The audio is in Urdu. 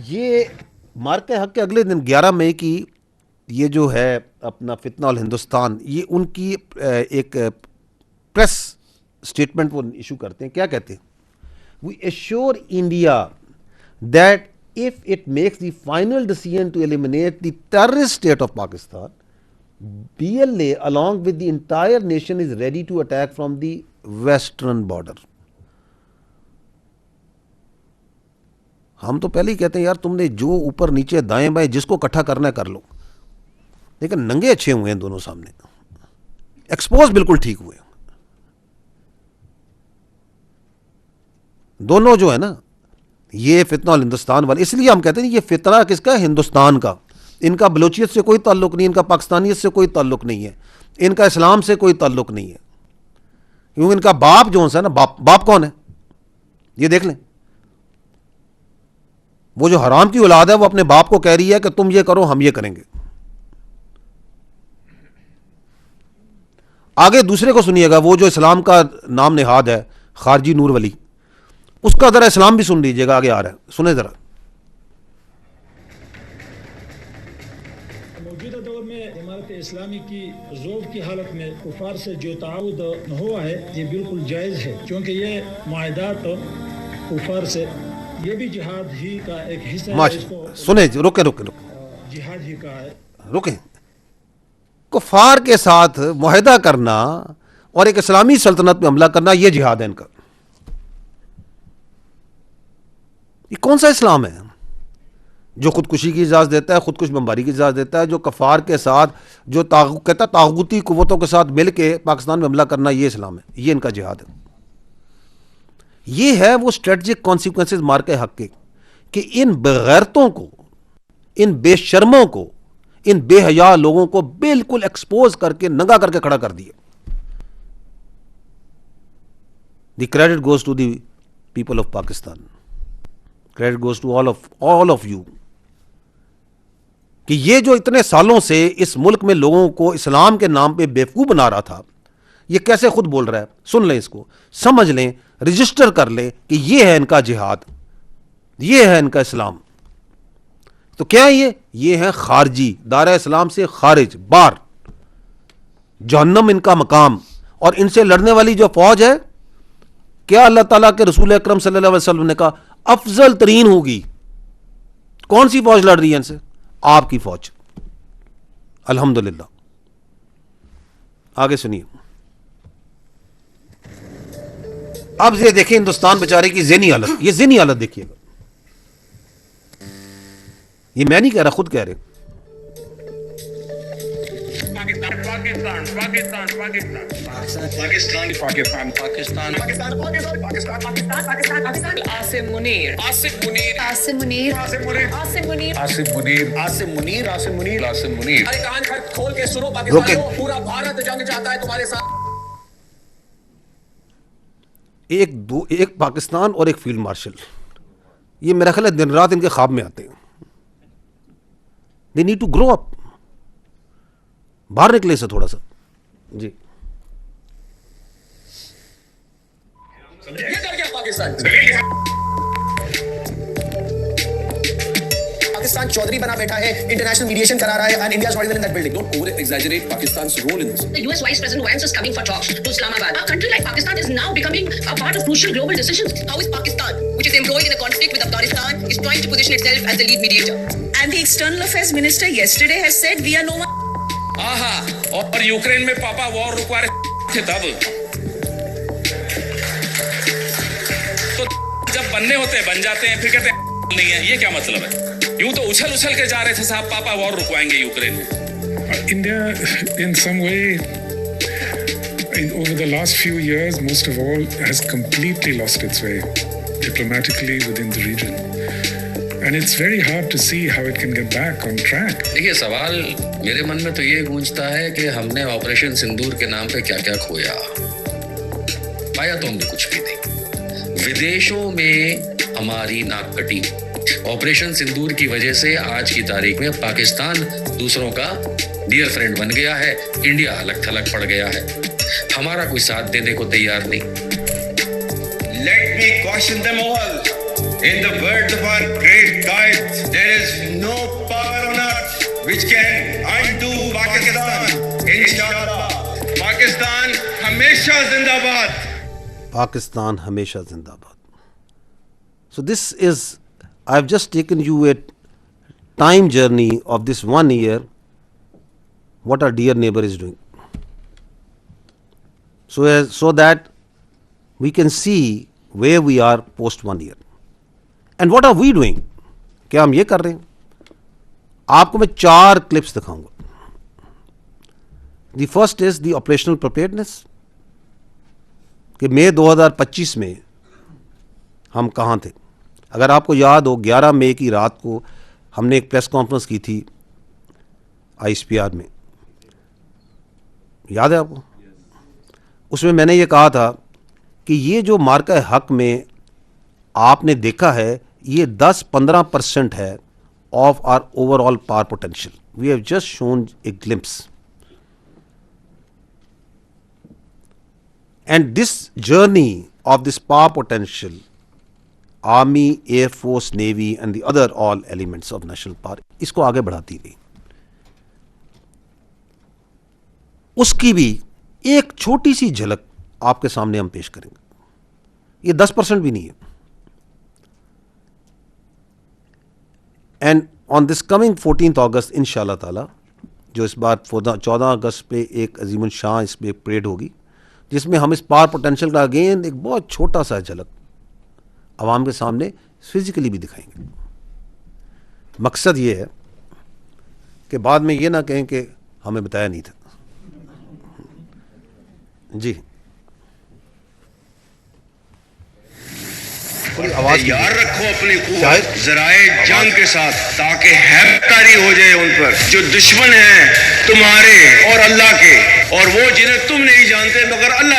یہ مارکہ حق کے اگلے دن 11 مئی کی یہ جو ہے اپنا فتنہ الہندوستان، یہ ان کی ایک پریس سٹیٹمنٹ وہ ایشو کرتے ہیں. کیا کہتے ہیں؟ We ensure India that if it makes the final decision to eliminate the terrorist state of Pakistan, BLA along with the entire nation is ready to attack from the western border. ہم تو پہلے ہی کہتے ہیں یار تم نے جو اوپر نیچے دائیں بائیں جس کو اکٹھا کرنا ہے کر لو، لیکن ننگے اچھے ہوئے ہیں دونوں سامنے، ایکسپوز بالکل ٹھیک ہوئے دونوں جو ہے نا. یہ فتنہ الہندوستان والے، اس لیے ہم کہتے ہیں یہ فتنہ کس کا؟ ہندوستان کا. ان کا بلوچیت سے کوئی تعلق نہیں، ان کا پاکستانیت سے کوئی تعلق نہیں ہے، ان کا اسلام سے کوئی تعلق نہیں ہے. کیونکہ ان کا باپ جو ہے نا، باپ کون ہے یہ دیکھ لیں. وہ جو حرام کی اولاد ہے وہ اپنے باپ کو کہہ رہی ہے کہ تم یہ کرو ہم یہ کریں گے. آگے دوسرے کو سنیے گا، وہ جو اسلام کا نام نہاد ہے خارجی نور ولی، اس کا ذرا اسلام بھی سن لیجیے گا، آگے آ رہا ہے، سنیں ذرا. موجودہ دور میں امارت اسلامی کی ذوب کی حالت میں کفار سے جو تعاون ہوا ہے یہ بالکل جائز ہے، کیونکہ یہ معاہدات کفار سے یہ بھی جہاد ہی کا ایک حصہ ہے. سنیں، رکیں جہاد ہی کا ہے. رکیں. کفار کے ساتھ معاہدہ کرنا اور ایک اسلامی سلطنت پہ حملہ کرنا یہ جہاد ہے ان کا. یہ کون سا اسلام ہے جو خودکشی کی اجازت دیتا ہے، خودکش بمباری کی اجازت دیتا ہے، جو کفار کے ساتھ جو کہتا ہے طاغوتی قوتوں کے ساتھ مل کے پاکستان میں حملہ کرنا یہ اسلام ہے؟ یہ ان کا جہاد ہے. یہ ہے وہ اسٹریٹجک کانسیکوینسز مارکہ حق کے کہ ان بغیرتوں کو، ان بے شرموں کو، ان بے حیا لوگوں کو بالکل ایکسپوز کر کے ننگا کر کے کھڑا کر دیا. The credit goes to the people of Pakistan, credit goes to all of you, کہ یہ جو اتنے سالوں سے اس ملک میں لوگوں کو اسلام کے نام پہ بیوقوف بنا رہا تھا، یہ کیسے خود بول رہا ہے. سن لیں، اس کو سمجھ لیں، رجسٹر کر لیں کہ یہ ہے ان کا جہاد، یہ ہے ان کا اسلام. تو کیا ہے یہ ہے خارجی، دائرہ اسلام سے خارج، باہر، جہنم ان کا مقام. اور ان سے لڑنے والی جو فوج ہے، کیا اللہ تعالیٰ کے رسول اکرم صلی اللہ علیہ وسلم نے کہا افضل ترین ہوگی. کون سی فوج لڑ رہی ہے ان سے؟ آپ کی فوج. الحمدللہ. آگے سنیے. اب یہ دیکھیں ہندوستان بیچارے کی ذہنی حالت، یہ ذہنی حالت دیکھیے گا. یہ میں نہیں کہہ رہا، خود کہہ رہے. ایک پاکستان اور ایک فیلڈ مارشل، یہ میرا خیال ہے دن رات ان کے خواب میں آتے ہیں. They need to grow up. باہر نکلے سے تھوڑا سا. جی پاکستان چودھری بنا بیٹھا ہے، انٹرنیشنل میڈیشن کرا رہا ہے and India is not even in that building. Don't over exaggerate Pakistan's role in this. The US Vice President Vance is coming for talks to Islamabad. A country like Pakistan is now becoming a part of crucial global decisions. How is Pakistan, which is embroiled in a conflict with Afghanistan, is trying to position itself as the lead mediator? And the External Affairs Minister yesterday has said we are no one. آہا، اور یوکرین میں پاپا وار رکوا رہے تھے تب، تو جب بننے ہوتے ہیں بن جاتے ہیں، پھر کہتے ہیں نہیں ہے. یہ کیا مطلب ہے؟ یوں تو اچھل کے جا رہے تھے صاحب، پاپا وار رکوائیں گے یوکرین میں. India, in some way, over the last few years, most of all, has completely lost its way diplomatically within the region. And it's very hard to see how it can get back on track. دیکھیے، سوال میرے من میں تو یہ گونجتا ہے کہ ہم نے آپریشن سندور کے نام پہ کیا کیا کھویا. پایا تو ہم نے کچھ بھی نہیں. ودیشوں میں ہماری ناک کٹی. آپریشن سندور کی وجہ سے آج کی تاریخ میں پاکستان دوسروں کا ڈیئر فرینڈ بن گیا ہے، انڈیا الگ تھلگ پڑ گیا ہے، ہمارا کوئی ساتھ دینے کو تیار نہیں. Let me caution them all in the words of our great guide There is no power on earth which can undo Pakistan. Inshallah. Pakistan ہمیشہ زندہ باد. Pakistan ہمیشہ زندہ باد. So this is, I have just taken you a time journey of this 1 year, what our dear neighbor is doing. So that we can see where we are post 1 year. And what are we doing? کیا ہم یہ کر رہے ہیں؟ آپ کو میں 4 کلپس دکھاؤں گا. The first is the operational پریپیئرڈنس، کہ مئی 2025 میں ہم کہاں تھے. اگر آپ کو یاد ہو 11 مئی کی رات کو ہم نے ایک پریس کانفرنس کی تھی آئی ایس پی آر میں، یاد ہے آپ کو؟ اس میں نے یہ کہا تھا کہ یہ جو مارکہ حق میں آپ نے دیکھا ہے یہ 10-15% ہے of our over all power potential. We have just shown a glimpse. And this journey of this power potential, army, air force, navy and the other all elements of national power, اس کو آگے بڑھاتی گئی. اس کی بھی ایک چھوٹی سی جھلک آپ کے سامنے ہم پیش کریں گے. یہ 10% بھی نہیں ہے. اینڈ آن دس کمنگ 14 اگست ان شاء اللہ تعالیٰ، جو اس بار 14 اگست پہ ایک عظیم الشان اس پہ پریڈ ہوگی، جس میں ہم اس پاور پوٹینشیل کا اگین ایک بہت چھوٹا سا جھلک عوام کے سامنے فزیکلی بھی دکھائیں گے. مقصد یہ ہے کہ بعد میں یہ نہ کہیں کہ ہمیں بتایا نہیں تھا. جی تیار رکھو اپنی قوت ذرائع جنگ کے ساتھ، تاکہ حیرت طاری ہو جائے ان پر جو دشمن ہیں تمہارے اور اللہ کے، اور وہ جنہیں تم نہیں جانتے مگر اللہ